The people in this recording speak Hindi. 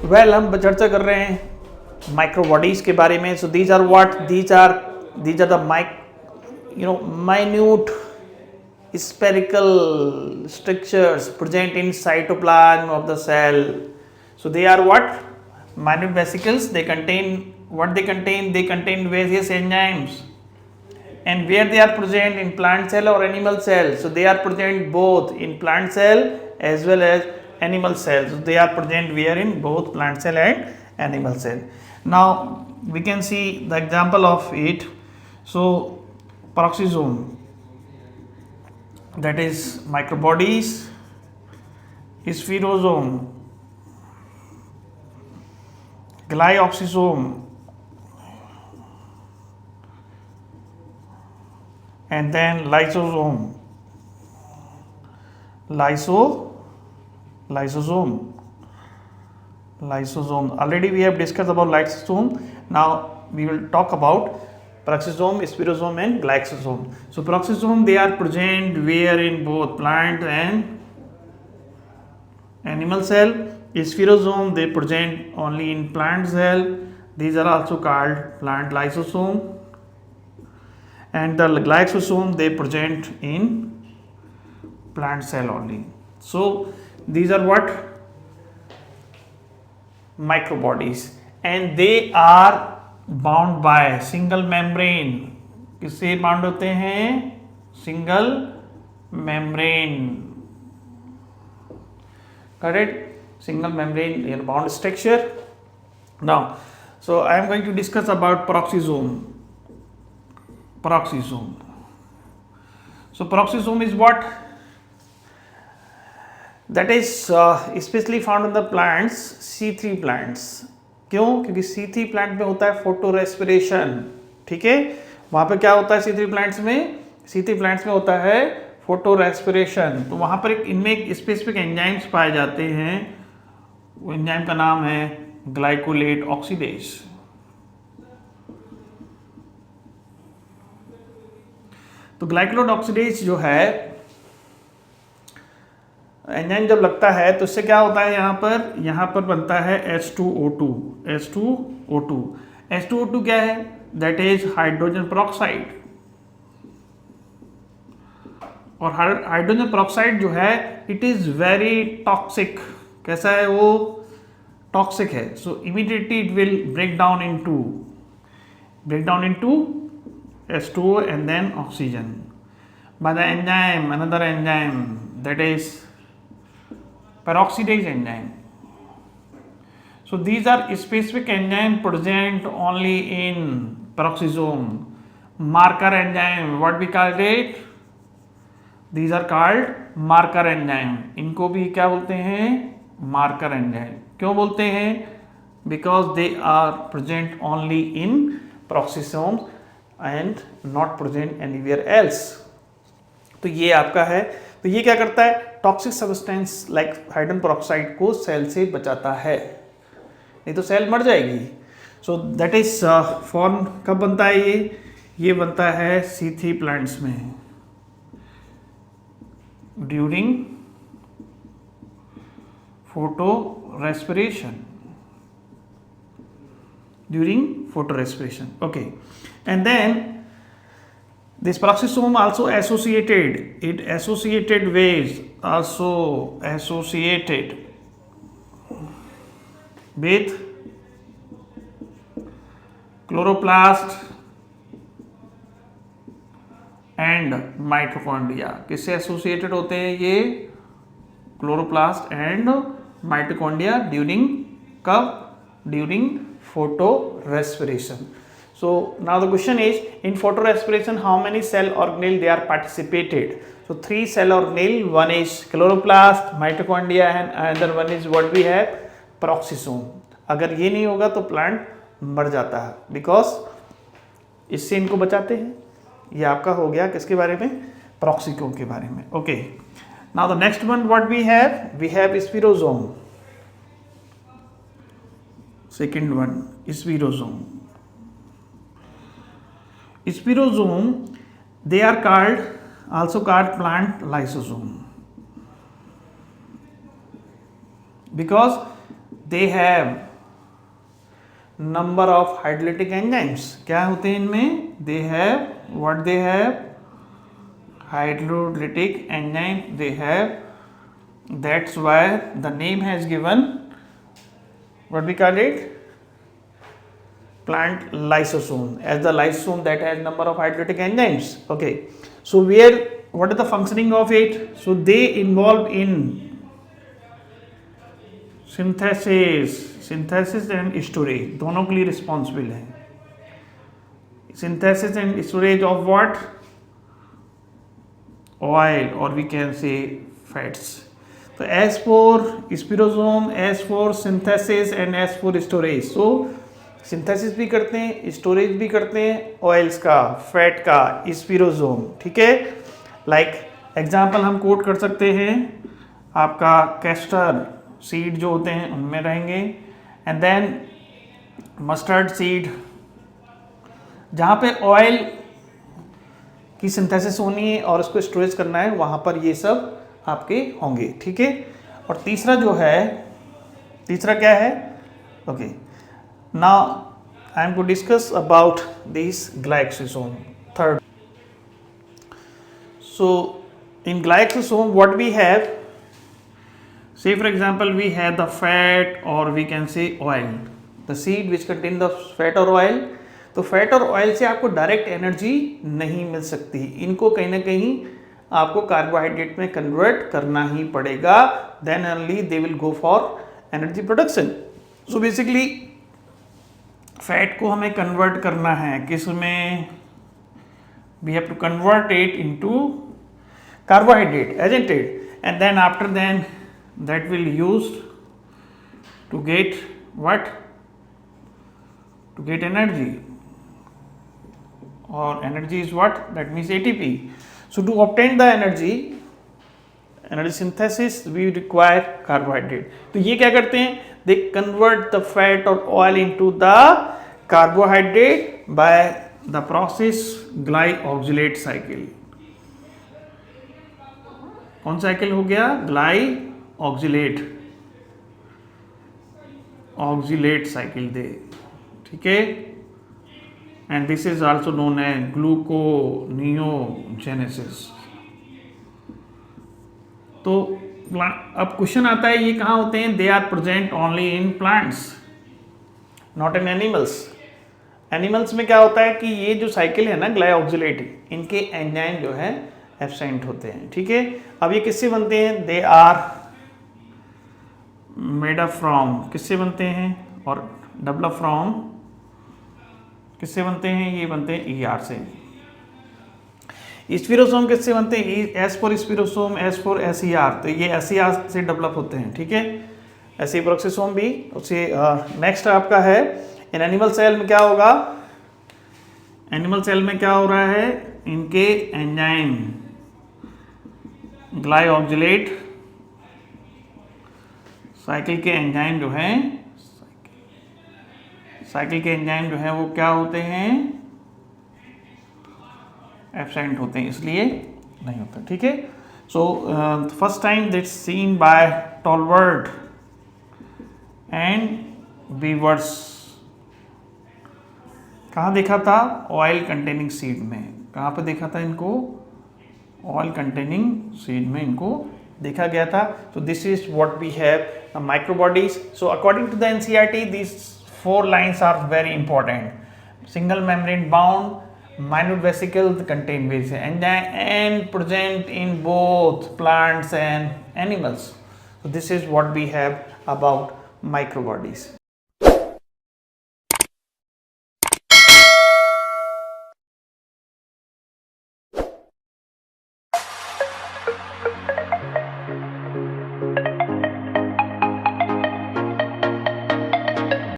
वेल हम चर्चा कर रहे हैं माइक्रो बॉडीज के बारे में. So these are what, these are the minute spherical structures present in cytoplasm of the cell. So they are what? Minute vesicles. They contain what they contain? They contain various enzymes. And where they are present, in plant cell or animal cell? So they are present both in plant cell as well as animal cells. So they are present where? In both plant cell and animal cell. Now we can see the example of it. So peroxisome, that is microbodies, spherosome, glyoxysome, and then lysosome. Lysosome. Already we have discussed about lysosome. Now we will talk about peroxisome, spherosome and glycosome. So peroxisome, they are present where? In both plant and animal cell. Spherosome, they present only in plant cell. These are also called plant lysosome. And the glycosome, they present in plant cell only. So these are what? Microbodies, and they are bound by single membrane. किससे बाउंड होते हैं? Single membrane. Correct, single membrane bound structure. Now, so I am going to discuss about peroxisome. So peroxisome is what? That is especially found in the plants, C3 plants. क्यों? क्योंकि C3 प्लांट में होता है फोटो रेस्पिरेशन. ठीक है, वहां पे क्या होता है C3 प्लांट्स में होता है फोटो रेस्पिरेशन. तो वहां पर इनमें एक स्पेसिफिक एंजाइम्स पाए जाते हैं. वो एंजाइम का नाम है ग्लाइकोलेट ऑक्सीडेज. तो ग्लाइकोलेट ऑक्सीडेज जो है एंजाइम जब लगता है तो इससे क्या होता है? यहाँ पर बनता है H2O2. H2O2 क्या है? That is hydrogen peroxide. और हाइड्रोजन पेरोक्साइड जो है इट इज वेरी टॉक्सिक. कैसा है वो? टॉक्सिक है. So immediately it will break down into H2O and then oxygen by the enzyme, another enzyme, that is peroxidase enzyme. So these are specific enzyme present only in peroxisome. Marker enzyme, what we call it? These are called marker enzyme. इनको भी क्या बोलते हैं? Marker enzyme. क्यों बोलते हैं? Because they are present only in peroxisomes and not present anywhere else. तो ये आपका है. तो ये क्या करता है? Toxic substance like hydrogen peroxide को सेल से बचाता है, नहीं तो सेल मर जाएगी. सो दैट इज फॉर्म कब बनता है? ये बनता है C3 प्लांट्स में during photo respiration. Okay, and then this peroxisome also associated with chloroplast and mitochondria. किससे एसोसिएटेड होते हैं ये? Chloroplast and mitochondria. During photo respiration. So now the question is, in photorespiration how many cell organelle they are participated? So 3 cell organelle, one is chloroplast, mitochondria and another one is what we have? Peroxisome. अगर ये नहीं होगा तो प्लांट मर जाता है, बिकॉज इससे इनको बचाते हैं. ये आपका हो गया किसके बारे में? पेरोक्सिसोम के बारे में. Okay, now the next one what we have spherosome. Second one spherosome. Spherosome, they are also called plant lysosome, because they have number of hydrolytic enzymes. क्या होते हैं इनमें? They have, what they have? Hydrolytic enzyme they have, that's why the name has given what we call it, plant lysosome, as the lysosome that has number of hydrolytic enzymes. Okay, so where, what is the functioning of it? So they involve in synthesis and storage, दोनों के लिए रिस्पॉन्सिबल है। synthesis and storage of what? Oil, or we can say fats. So as for स्पिरोसोम, as for synthesis and as for storage, so synthesis भी करते हैं, स्टोरेज भी करते हैं ऑयल्स का, फैट का, स्पिरोसोम। ठीक है, लाइक एग्जांपल हम कोट कर सकते हैं, आपका कैस्टर सीड जो होते हैं उनमें रहेंगे, एंड देन मस्टर्ड सीड, जहाँ पे ऑयल की सिंथेसिस होनी है और उसको स्टोरेज करना है, वहाँ पर ये सब आपके होंगे। ठीक है, और तीसरा जो है, तीसरा क्या है? Okay, now I am to discuss about this glycosome, third. So in glycosome what we have, say for example we have the fat or we can say oil, the seed which contain the fat or oil। तो फैट और ऑयल से आपको डायरेक्ट एनर्जी नहीं मिल सकती, इनको कहीं ना कहीं आपको कार्बोहाइड्रेट में कन्वर्ट करना ही पड़ेगा, then only they will go for energy production. So basically fat को हमें कन्वर्ट करना है किस में? We have to convert it into carbohydrate, isn't it? And then after then that will used to get what? To get energy, or energy is what? That means ATP. So to obtain the energy synthesis we require carbohydrate. तो ये क्या करते हैं? They convert the fat or oil into the carbohydrate by the process glyoxylate cycle. कौन साइकिल हो गया? ग्लाइऑक्सिलेट, ऑक्सिलेट साइकिल दे। ठीक है, and this is also known as gluconeogenesis. तो अब क्वेश्चन आता है, ये कहाँ होते हैं? They are present only in plants, not in animals. Animals में क्या होता है कि ये जो साइकिल है ना ग्लाइऑक्सिलेट, इनके एंजाइम जो है एब्सेंट होते हैं। ठीक है, अब ये किससे बनते हैं? They are made up from, किससे बनते हैं? और डेवलप फ्रॉम, किससे बनते हैं? ये बनते हैं ईआर से। स्पिरोसोम किससे बनते हैं? S for spherosome, S for SER, तो ये एसईआर से डेवलप होते हैं। ठीक है, ऐसे प्रोक्सिसोम भी उससे। नेक्स्ट आपका है इन एनिमल सेल में क्या होगा? एनिमल सेल में क्या हो रहा है? इनके एंजाइम ग्लाइऑक्सिलेट साइकिल के एंजाइम जो हैं, साइकिल के एंजाइम जो हैं वो क्या होते हैं? एब्सेंट होते हैं, इसलिए नहीं होता। ठीक है, so first time that's seen by Tolbert and Beevers. कहाँ देखा था? ऑयल कंटेनिंग सीड में। कहाँ पे देखा था इनको? ऑयल कंटेनिंग सीड में इनको देखा गया था। So this is what we have microbodies. So according to the NCERT, these 4 lines are very important. Single membrane bound, minute vesicles contain various enzymes and present in both plants and animals. So this is what we have about microbodies.